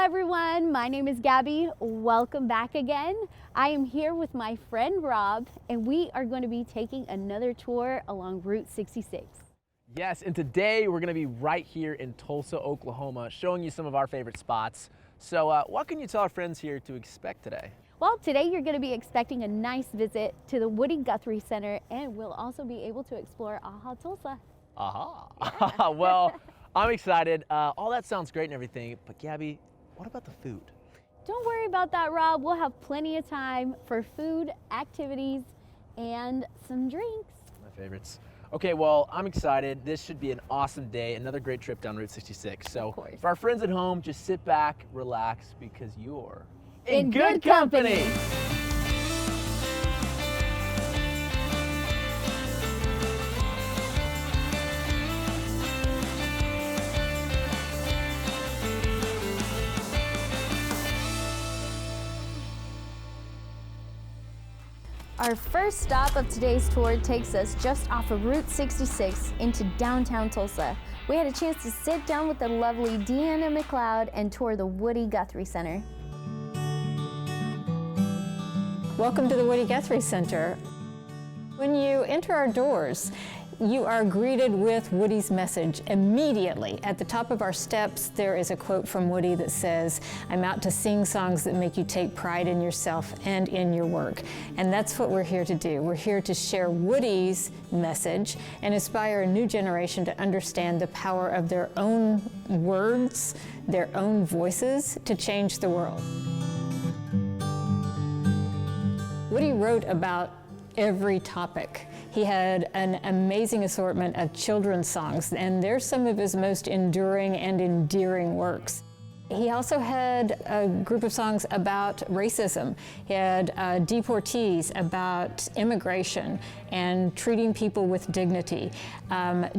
everyone, my name is Gabby. Welcome back again. I am here with my friend Rob, and we are going to be taking another tour along Route 66. Yes, and today we're going to be right here in Tulsa, Oklahoma, showing you some of our favorite spots. So what can you tell our friends here to expect today? Well, today you're going to be expecting a nice visit to the Woody Guthrie Center, and we'll also be able to explore AHHA Tulsa. AHHA. Yeah. Well, I'm excited. All that sounds great and everything, but Gabby, what about the food? Don't worry about that, Rob. We'll have plenty of time for food, activities, and some drinks. My favorites. Okay, well, I'm excited. This should be an awesome day, another great trip down Route 66. So for our friends at home, just sit back, relax, because you're in good company. Our first stop of today's tour takes us just off of Route 66 into downtown Tulsa. We had a chance to sit down with the lovely Deanna McLeod and tour the Woody Guthrie Center. Welcome to the Woody Guthrie Center. When you enter our doors, you are greeted with Woody's message immediately. At the top of our steps, there is a quote from Woody that says, "I'm out to sing songs that make you take pride in yourself and in your work." And that's what we're here to do. We're here to share Woody's message and inspire a new generation to understand the power of their own words, their own voices to change the world. Woody wrote about every topic. He had an amazing assortment of children's songs, and they're some of his most enduring and endearing works. He also had a group of songs about racism. He had deportees, about immigration and treating people with dignity.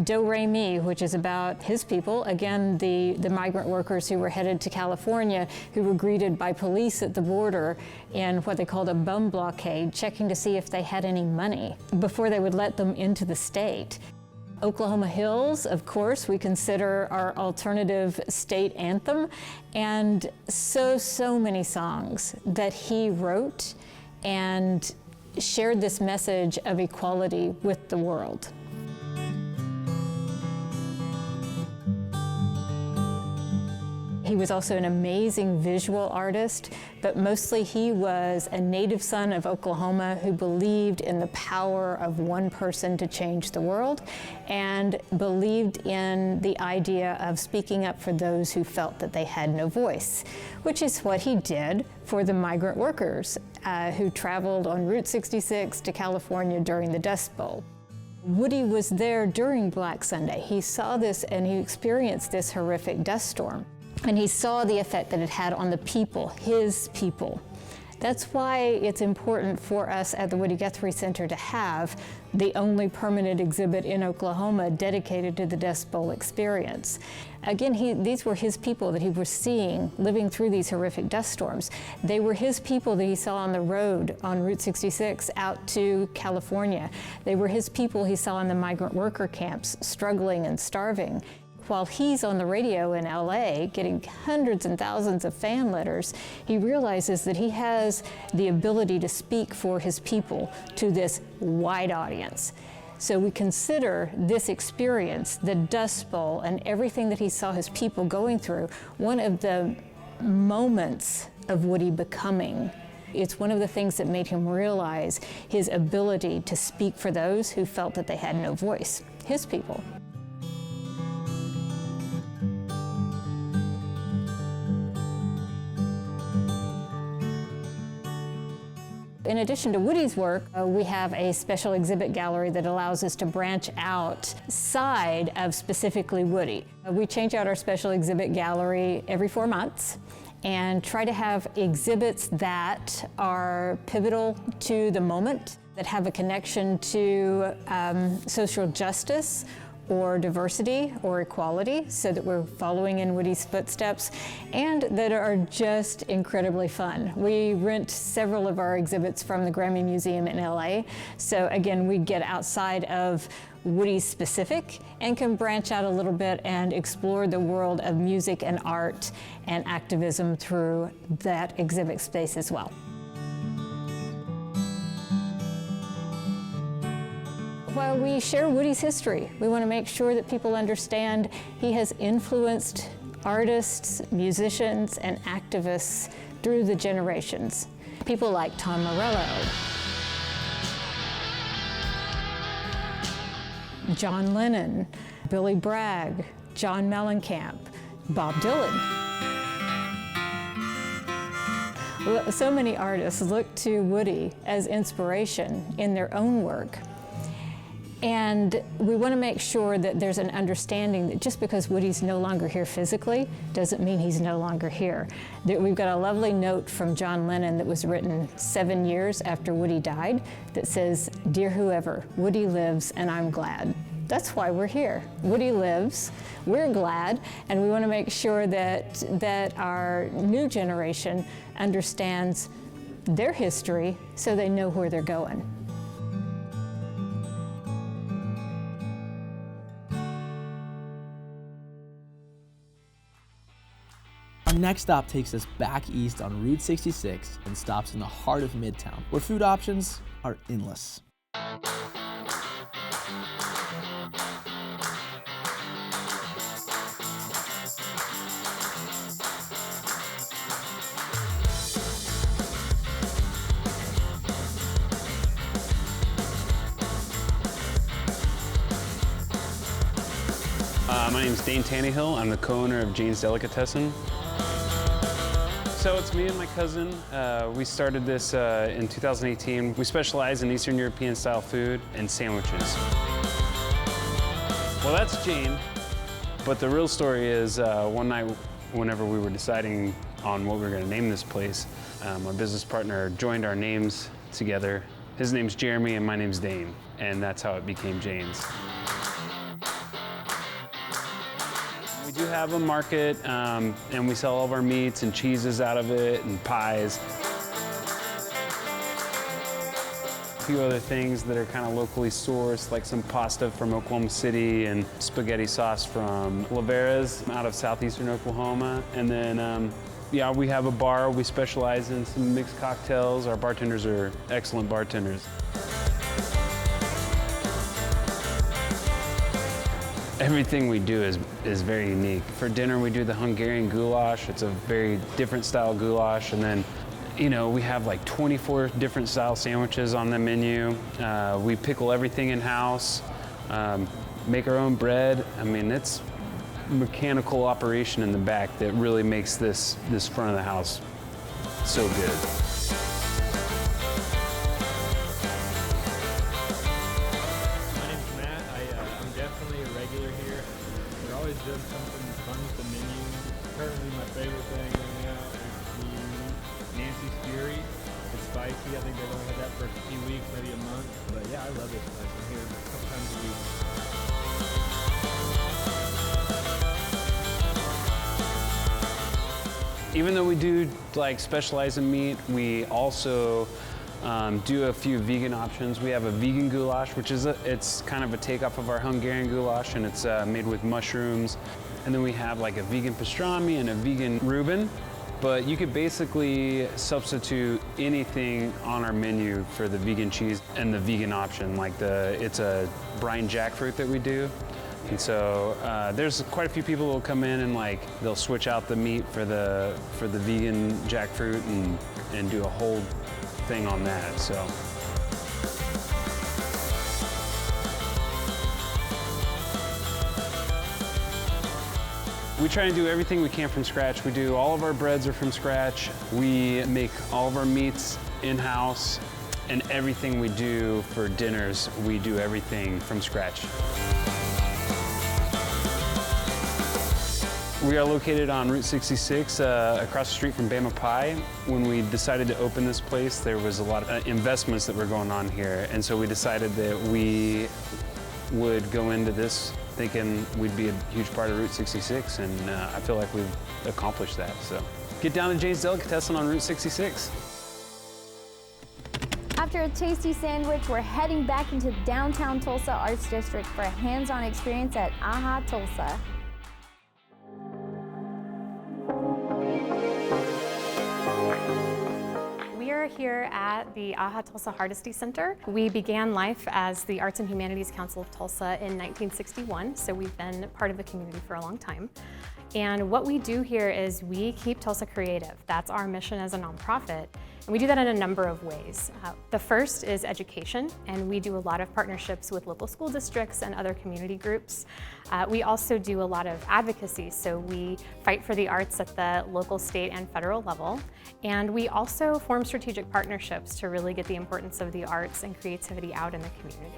Do Re Mi, which is about his people, again, the migrant workers who were headed to California, who were greeted by police at the border in what they called a bum blockade, checking to see if they had any money before they would let them into the state. Oklahoma Hills, of course, we consider our alternative state anthem, and so many songs that he wrote and shared this message of equality with the world. He was also an amazing visual artist, but mostly he was a native son of Oklahoma who believed in the power of one person to change the world and believed in the idea of speaking up for those who felt that they had no voice, which is what he did for the migrant workers who traveled on Route 66 to California during the Dust Bowl. Woody was there during Black Sunday. He saw this and he experienced this horrific dust storm. And he saw the effect that it had on the people, his people. That's why it's important for us at the Woody Guthrie Center to have the only permanent exhibit in Oklahoma dedicated to the Dust Bowl experience. Again, these were his people that he was seeing living through these horrific dust storms. They were his people that he saw on the road on Route 66 out to California. They were his people he saw in the migrant worker camps struggling and starving. While he's on the radio in LA getting hundreds and thousands of fan letters, he realizes that he has the ability to speak for his people to this wide audience. So we consider this experience, the Dust Bowl, and everything that he saw his people going through, one of the moments of Woody becoming. It's one of the things that made him realize his ability to speak for those who felt that they had no voice, his people. In addition to Woody's work, we have a special exhibit gallery that allows us to branch outside of specifically Woody. We change out our special exhibit gallery every 4 months and try to have exhibits that are pivotal to the moment, that have a connection to social justice or diversity or equality, so that we're following in Woody's footsteps, and that are just incredibly fun. We rent several of our exhibits from the Grammy Museum in LA. So again, we get outside of Woody specific and can branch out a little bit and explore the world of music and art and activism through that exhibit space as well. While we share Woody's history, we want to make sure that people understand he has influenced artists, musicians, and activists through the generations. People like Tom Morello, John Lennon, Billy Bragg, John Mellencamp, Bob Dylan. So many artists look to Woody as inspiration in their own work. And we want to make sure that there's an understanding that just because Woody's no longer here physically doesn't mean he's no longer here. We've got a lovely note from John Lennon that was written 7 years after Woody died that says, "Dear whoever, Woody lives and I'm glad." That's why we're here. Woody lives, we're glad, and we want to make sure that our new generation understands their history so they know where they're going. Our next stop takes us back east on Route 66 and stops in the heart of Midtown, where food options are endless. My name's Dane Tannehill. I'm the co-owner of Jane's Delicatessen. So it's me and my cousin. We started this in 2018. We specialize in Eastern European style food and sandwiches. Well, that's Jane. But the real story is one night, whenever we were deciding on what we were going to name this place, my business partner joined our names together. His name's Jeremy and my name's Dane. And that's how it became Jane's. We do have a market, and we sell all of our meats and cheeses out of it, and pies. A few other things that are kind of locally sourced, like some pasta from Oklahoma City and spaghetti sauce from Lavera's out of southeastern Oklahoma. And then, yeah, we have a bar. We specialize in some mixed cocktails. Our bartenders are excellent bartenders. Everything we do is very unique. For dinner, we do the Hungarian goulash. It's a very different style goulash. And then, you know, we have like 24 different style sandwiches on the menu. We pickle everything in-house, make our own bread. I mean, it's mechanical operation in the back that really makes this front of the house so good. Doing something fun with the menu. Currently my favorite thing right now is the Nancy's Fury. It's spicy. I think they've only had that for a few weeks, maybe a month. But yeah, I love this place. I'm here a couple times a week. Even though we do like specialize in meat, we also do a few vegan options. We have a vegan goulash, which is it's kind of a takeoff of our Hungarian goulash, and it's made with mushrooms. And then we have like a vegan pastrami and a vegan Reuben. But you could basically substitute anything on our menu for the vegan cheese and the vegan option. Like it's a brine jackfruit that we do. And so there's quite a few people who will come in and like they'll switch out the meat for the vegan jackfruit and do a whole thing on that, so. We try and do everything we can from scratch. We do all of our breads are from scratch. We make all of our meats in-house, and everything we do for dinners, we do everything from scratch. We are located on Route 66, across the street from Bama Pie. When we decided to open this place, there was a lot of investments that were going on here, and so we decided that we would go into this thinking we'd be a huge part of Route 66, and I feel like we've accomplished that. So get down to Jane's Delicatessen on Route 66. After a tasty sandwich, we're heading back into downtown Tulsa Arts District for a hands-on experience at AHHA Tulsa. We are here at the AHHA Tulsa Hardesty Center. We began life as the Arts and Humanities Council of Tulsa in 1961, so we've been part of the community for a long time. And what we do here is we keep Tulsa creative. That's our mission as a nonprofit. And we do that in a number of ways. The first is education, and we do a lot of partnerships with local school districts and other community groups. We also do a lot of advocacy, so we fight for the arts at the local, state, and federal level. And we also form strategic partnerships to really get the importance of the arts and creativity out in the community.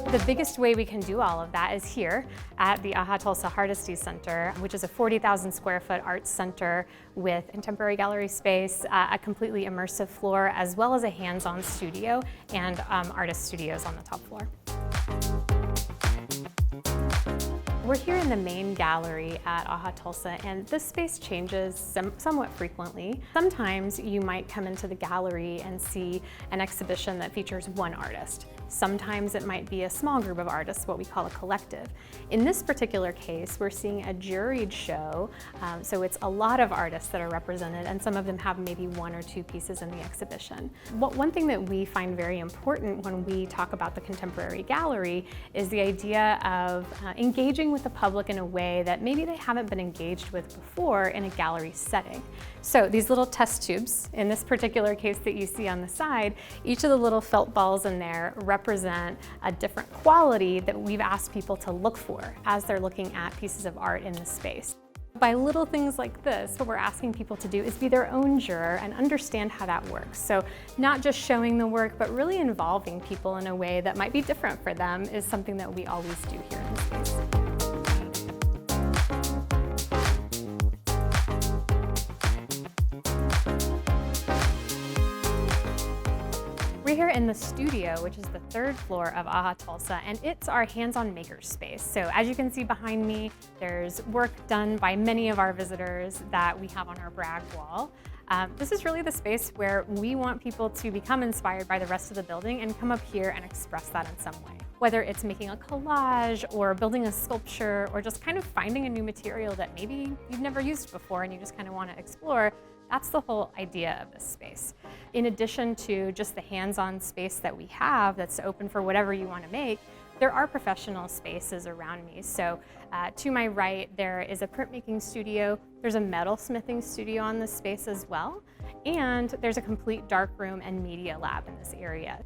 The biggest way we can do all of that is here at the AHHA Tulsa Hardesty Center, which is a 40,000 square foot arts center with contemporary gallery space, a completely immersive floor, as well as a hands-on studio and artist studios on the top floor. We're here in the main gallery at AHHA Tulsa, and this space changes somewhat frequently. Sometimes you might come into the gallery and see an exhibition that features one artist. Sometimes it might be a small group of artists, what we call a collective. In this particular case, we're seeing a juried show, so it's a lot of artists that are represented, and some of them have maybe one or two pieces in the exhibition. One thing that we find very important when we talk about the contemporary gallery is the idea of engaging with the public in a way that maybe they haven't been engaged with before in a gallery setting. So these little test tubes, in this particular case that you see on the side, each of the little felt balls in there represent a different quality that we've asked people to look for as they're looking at pieces of art in the space. By little things like this, what we're asking people to do is be their own juror and understand how that works. So not just showing the work, but really involving people in a way that might be different for them is something that we always do here in the space. We're here in the studio, which is the third floor of AHHA Tulsa, and it's our hands-on maker space. So as you can see behind me, there's work done by many of our visitors that we have on our brag wall. This is really the space where we want people to become inspired by the rest of the building and come up here and express that in some way. Whether it's making a collage or building a sculpture or just kind of finding a new material that maybe you've never used before and you just kind of want to explore, that's the whole idea of this space. In addition to just the hands-on space that we have that's open for whatever you want to make, there are professional spaces around me. So to my right, there is a printmaking studio. There's a metal smithing studio on this space as well. And there's a complete dark room and media lab in this area.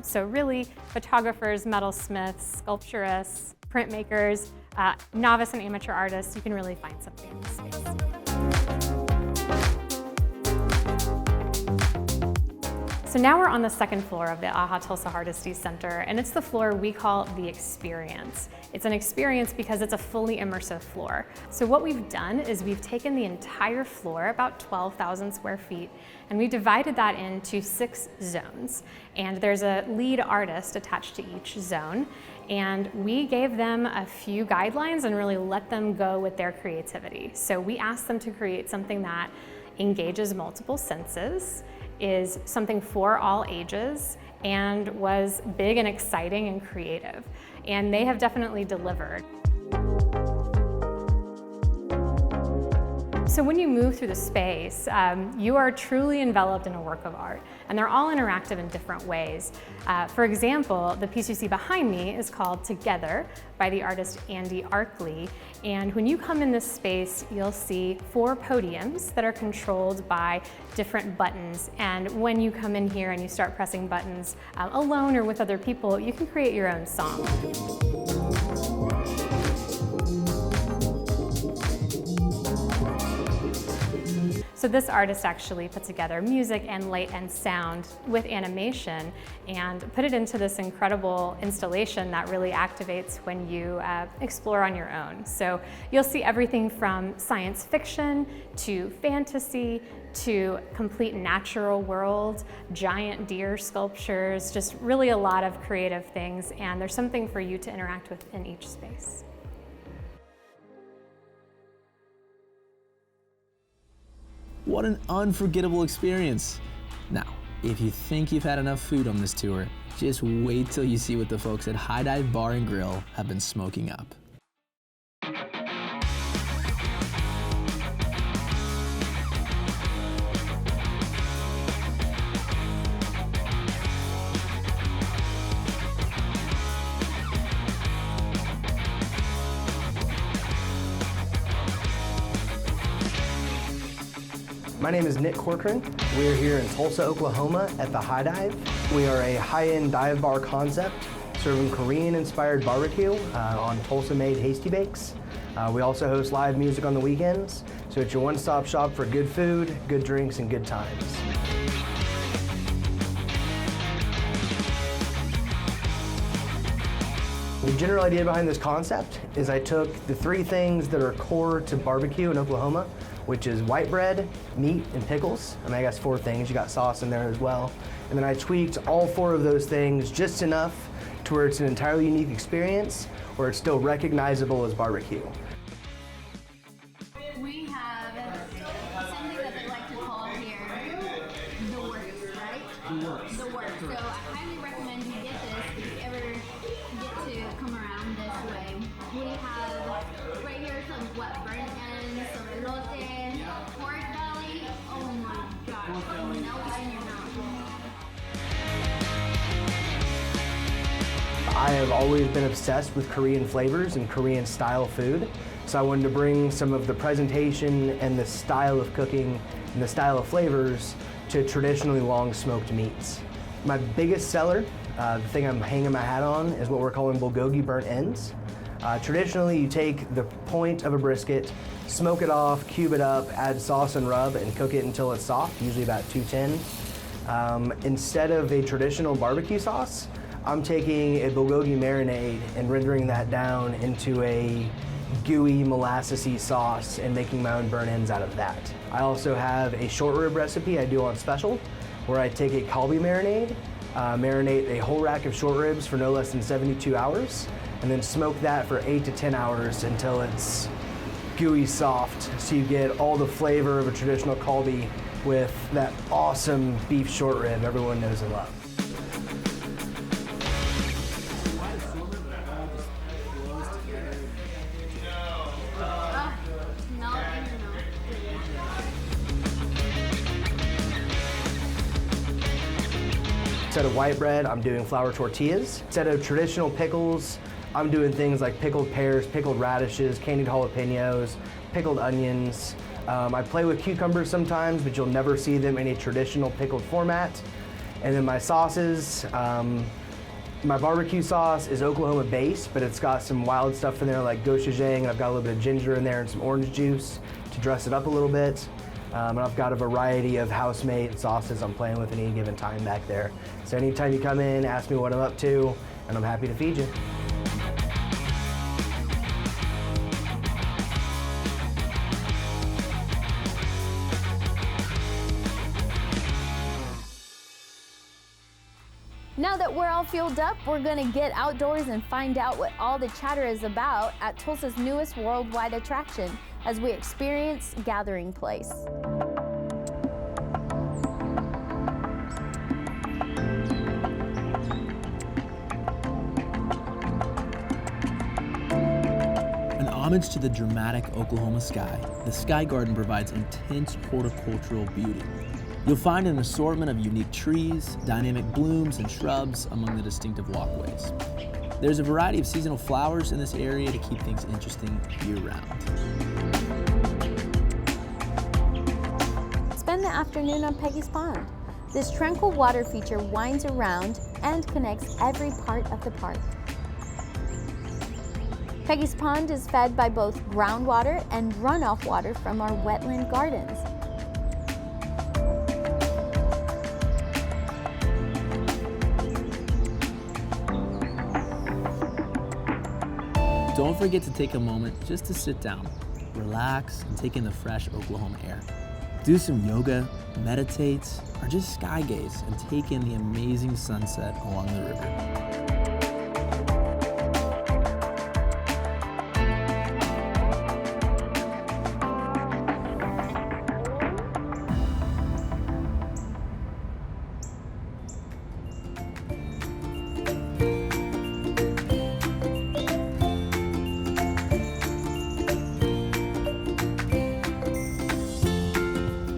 So really, photographers, metalsmiths, sculpturists, printmakers, novice and amateur artists, you can really find something in this space. So now we're on the second floor of the AHHA Tulsa Hardesty Center, and it's the floor we call the experience. It's an experience because it's a fully immersive floor. So what we've done is we've taken the entire floor, about 12,000 square feet, and we divided that into 6 zones. And there's a lead artist attached to each zone, and we gave them a few guidelines and really let them go with their creativity. So we asked them to create something that engages multiple senses, is something for all ages, and was big and exciting and creative. And they have definitely delivered. So when you move through the space, you are truly enveloped in a work of art, and they're all interactive in different ways. For example, the piece you see behind me is called Together by the artist Andy Arkley, and when you come in this space, you'll see 4 podiums that are controlled by different buttons, and when you come in here and you start pressing buttons alone or with other people, you can create your own song. So this artist actually put together music and light and sound with animation and put it into this incredible installation that really activates when you explore on your own. So you'll see everything from science fiction to fantasy to complete natural world, giant deer sculptures, just really a lot of creative things, and there's something for you to interact with in each space. What an unforgettable experience. Now, If you think you've had enough food on this tour, just wait till you see what the folks at High Dive Bar and Grill have been smoking up. My name is Nick Corcoran. We are here in Tulsa, Oklahoma at the High Dive. We are a high-end dive bar concept serving Korean-inspired barbecue on Tulsa-made Hasty Bakes. We also host live music on the weekends, so it's your one-stop shop for good food, good drinks, and good times. The general idea behind this concept is I took the three things that are core to barbecue in Oklahoma, which is white bread, meat, and pickles. I guess four things, you got sauce in there as well. And then I tweaked all four of those things just enough to where it's an entirely unique experience, where it's still recognizable as barbecue. We have something that they like to call here the works, right? The works. The works. So I highly recommend you get this if you ever get to come around this way. We have right here some wet burnt ends, some elote, pork belly. Oh my gosh, it melts in your mouth. I have always been obsessed with Korean flavors and Korean style food, so I wanted to bring some of the presentation and the style of cooking and the style of flavors to traditionally long smoked meats. My biggest seller, the thing I'm hanging my hat on, is what we're calling bulgogi burnt ends. Traditionally, you take the point of a brisket, smoke it off, cube it up, add sauce and rub, and cook it until it's soft, usually about 210. Instead of a traditional barbecue sauce, I'm taking a bulgogi marinade and rendering that down into a gooey, molassesy sauce and making my own burnt ends out of that. I also have a short rib recipe I do on special, where I take a kalbi marinade, marinate a whole rack of short ribs for no less than 72 hours, and then smoke that for 8 to 10 hours until it's gooey soft, so you get all the flavor of a traditional kalbi with that awesome beef short rib everyone knows and loves. Instead of white bread, I'm doing flour tortillas. Instead of traditional pickles, I'm doing things like pickled pears, pickled radishes, candied jalapenos, pickled onions. I play with cucumbers sometimes, but you'll never see them in a traditional pickled format. And then my sauces, my barbecue sauce is Oklahoma based, but it's got some wild stuff in there like gochujang, and I've got a little bit of ginger in there and some orange juice to dress it up a little bit. And I've got a variety of house-made sauces I'm playing with at any given time back there. So anytime you come in, ask me what I'm up to, and I'm happy to feed you. Now that we're all fueled up, we're gonna get outdoors and find out what all the chatter is about at Tulsa's newest worldwide attraction as we experience Gathering Place. An homage to the dramatic Oklahoma sky, the Sky Garden provides intense horticultural beauty. You'll find an assortment of unique trees, dynamic blooms, and shrubs among the distinctive walkways. There's a variety of seasonal flowers in this area to keep things interesting year-round. Spend the afternoon on Peggy's Pond. This tranquil water feature winds around and connects every part of the park. Peggy's Pond is fed by both groundwater and runoff water from our wetland gardens. Don't forget to take a moment just to sit down, relax, and take in the fresh Oklahoma air. Do some yoga, meditate, or just sky gaze and take in the amazing sunset along the river.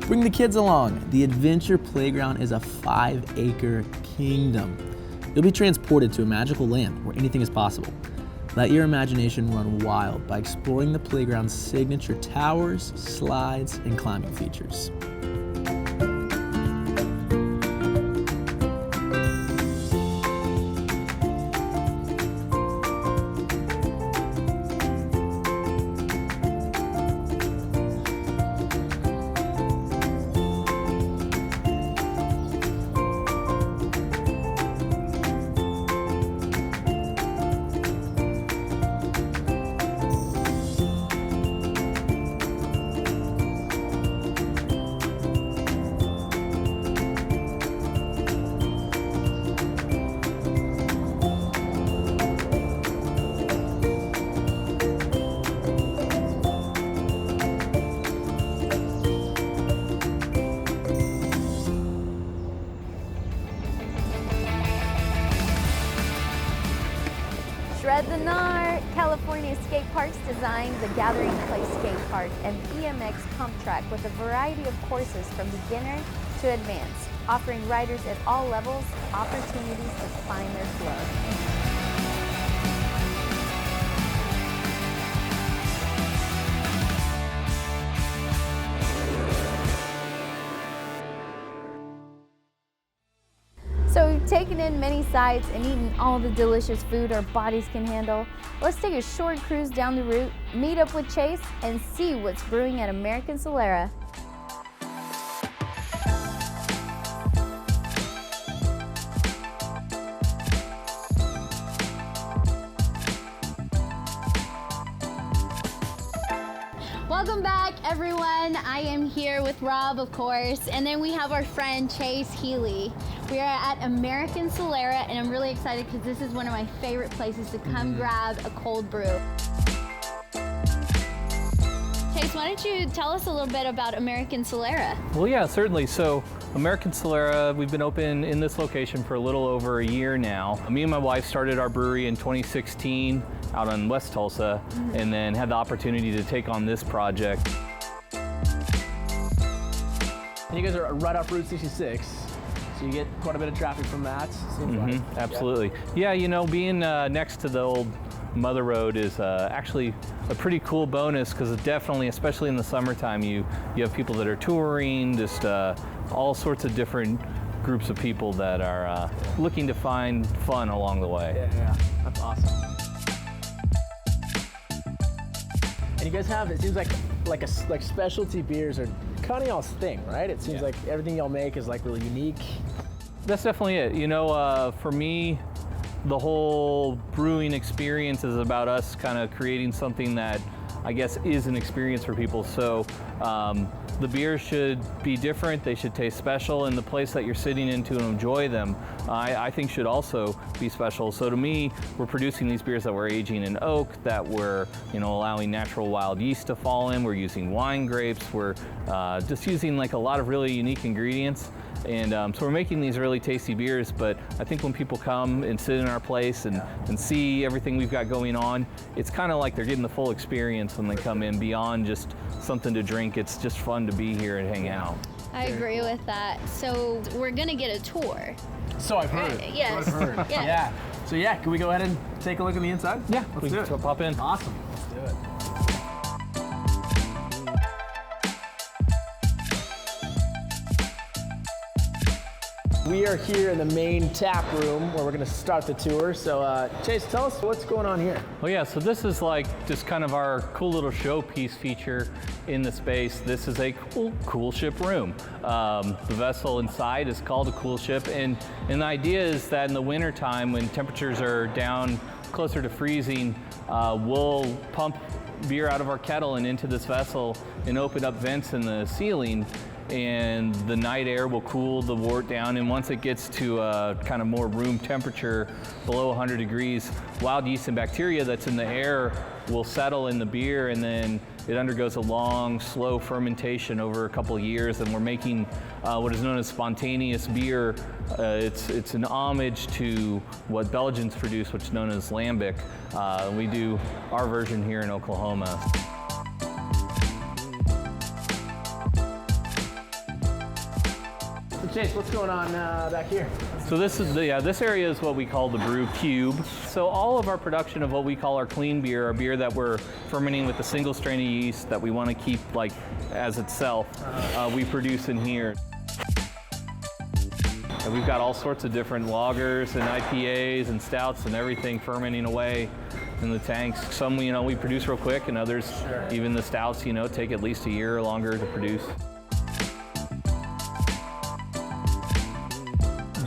Bring the kids along. The Adventure Playground is a 5-acre kingdom. You'll be transported to a magical land where anything is possible. Let your imagination run wild by exploring the playground's signature towers, slides, and climbing features. Shred the Gnar! California Skate Parks designed the Gathering Place Skate Park and BMX pump track with a variety of courses from beginner to advanced, offering riders at all levels opportunities to find their flow. So we've taken in many sights and eaten all the delicious food our bodies can handle. Let's take a short cruise down the route, meet up with Chase, and see what's brewing at American Solera. Welcome back, everyone. I am here with Rob, of course, and then we have our friend Chase Healy. We are at American Solera, and I'm really excited because this is one of my favorite places to come grab a cold brew. Chase, why don't you tell us a little bit about American Solera? Well, yeah, certainly. So American Solera, we've been open in this location for a little over a year now. Me and my wife started our brewery in 2016 out on West Tulsa, and then had the opportunity to take on this project. And you guys are right off Route 66, so you get quite a bit of traffic from that, seems like. Absolutely. Yeah, you know, being next to the old Mother Road is actually a pretty cool bonus, because definitely, especially in the summertime, you have people that are touring, just all sorts of different groups of people that are looking to find fun along the way. Yeah, that's awesome. And you guys have, it seems like specialty beers are kind of y'all's thing, right? It seems like everything y'all make is like really unique. That's definitely it. You know, for me, the whole brewing experience is about us kind of creating something that I guess is an experience for people. So the beers should be different, they should taste special, and the place that you're sitting into and enjoy them, I think should also be special. So to me, we're producing these beers that we're aging in oak, that we're allowing natural wild yeast to fall in, we're using wine grapes, we're just using like a lot of really unique ingredients. And so we're making these really tasty beers, but I think when people come and sit in our place and see everything we've got going on, it's kind of like they're getting the full experience when they come in, beyond just something to drink. It's just fun to be here and hang out. I agree with that. So we're gonna get a tour. So I've heard. Yes. So I've heard. Yeah. So yeah, can we go ahead and take a look at the inside? Yeah, let's do it. Pop in. Awesome. Let's do it. We are here in the main tap room where we're going to start the tour. So Chase, tell us what's going on here. Well, yeah, so this is like just kind of our cool little showpiece feature in the space. This is a cool ship room. The vessel inside is called a cool ship, and the idea is that in the winter time, when temperatures are down closer to freezing, we'll pump beer out of our kettle and into this vessel and open up vents in the ceiling, and the night air will cool the wort down, and once it gets to kind of more room temperature, below 100 degrees, wild yeast and bacteria that's in the air will settle in the beer, and then it undergoes a long, slow fermentation over a couple of years, and we're making what is known as spontaneous beer. It's an homage to what Belgians produce, which is known as lambic. We do our version here in Oklahoma. Chase, what's going on back here? So this area is what we call the brew cube. So all of our production of what we call our clean beer, our beer that we're fermenting with a single strain of yeast that we want to keep like as itself, we produce in here. And we've got all sorts of different lagers and IPAs and stouts and everything fermenting away in the tanks. Some, we produce real quick, and others, even the stouts, take at least a year or longer to produce.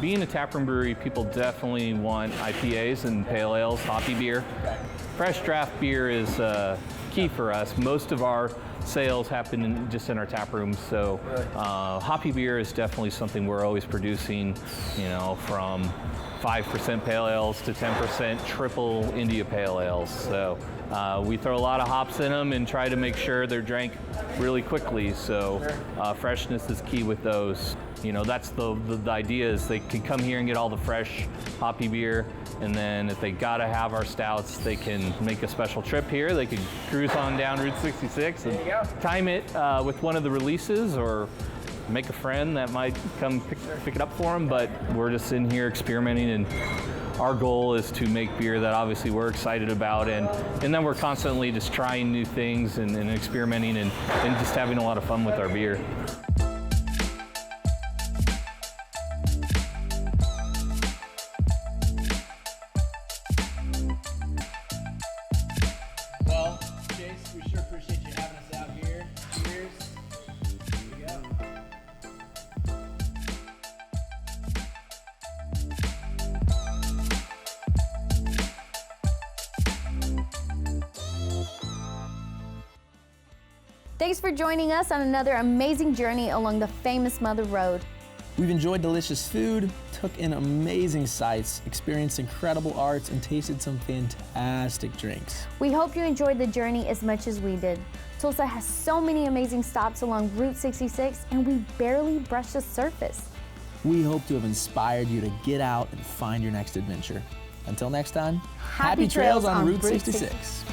Being a taproom brewery, people definitely want IPAs and pale ales, hoppy beer. Fresh draft beer is key for us. Most of our sales happen just in our tap rooms, so hoppy beer is definitely something we're always producing, from 5% pale ales to 10% triple India pale ales. So we throw a lot of hops in them and try to make sure they're drank really quickly, so freshness is key with those. That's the idea, is they can come here and get all the fresh hoppy beer, and then if they gotta have our stouts, they can make a special trip here. They can cruise on down Route 66 and time it with one of the releases, or make a friend that might come pick it up for them. But we're just in here experimenting, and our goal is to make beer that obviously we're excited about, and then we're constantly just trying new things and experimenting and just having a lot of fun with our beer. Well, Chase, we sure appreciate you having us out here. Cheers. Here we go. Thanks for joining us on another amazing journey along the famous Mother Road. We've enjoyed delicious food, took in amazing sights, experienced incredible arts, and tasted some fantastic drinks. We hope you enjoyed the journey as much as we did. Tulsa has so many amazing stops along Route 66, and we barely brushed the surface. We hope to have inspired you to get out and find your next adventure. Until next time, happy trails on Route 66.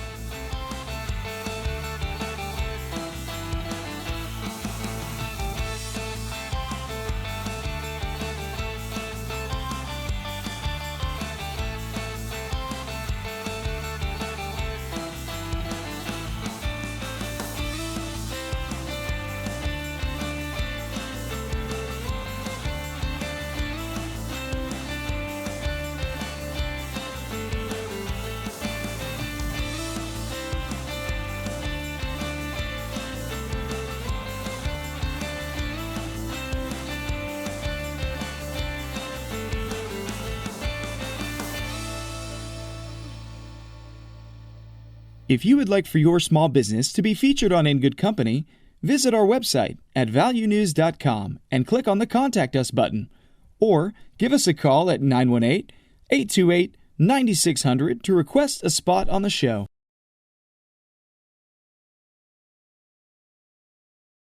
If you would like for your small business to be featured on In Good Company, visit our website at valuenews.com and click on the Contact Us button. Or give us a call at 918-828-9600 to request a spot on the show.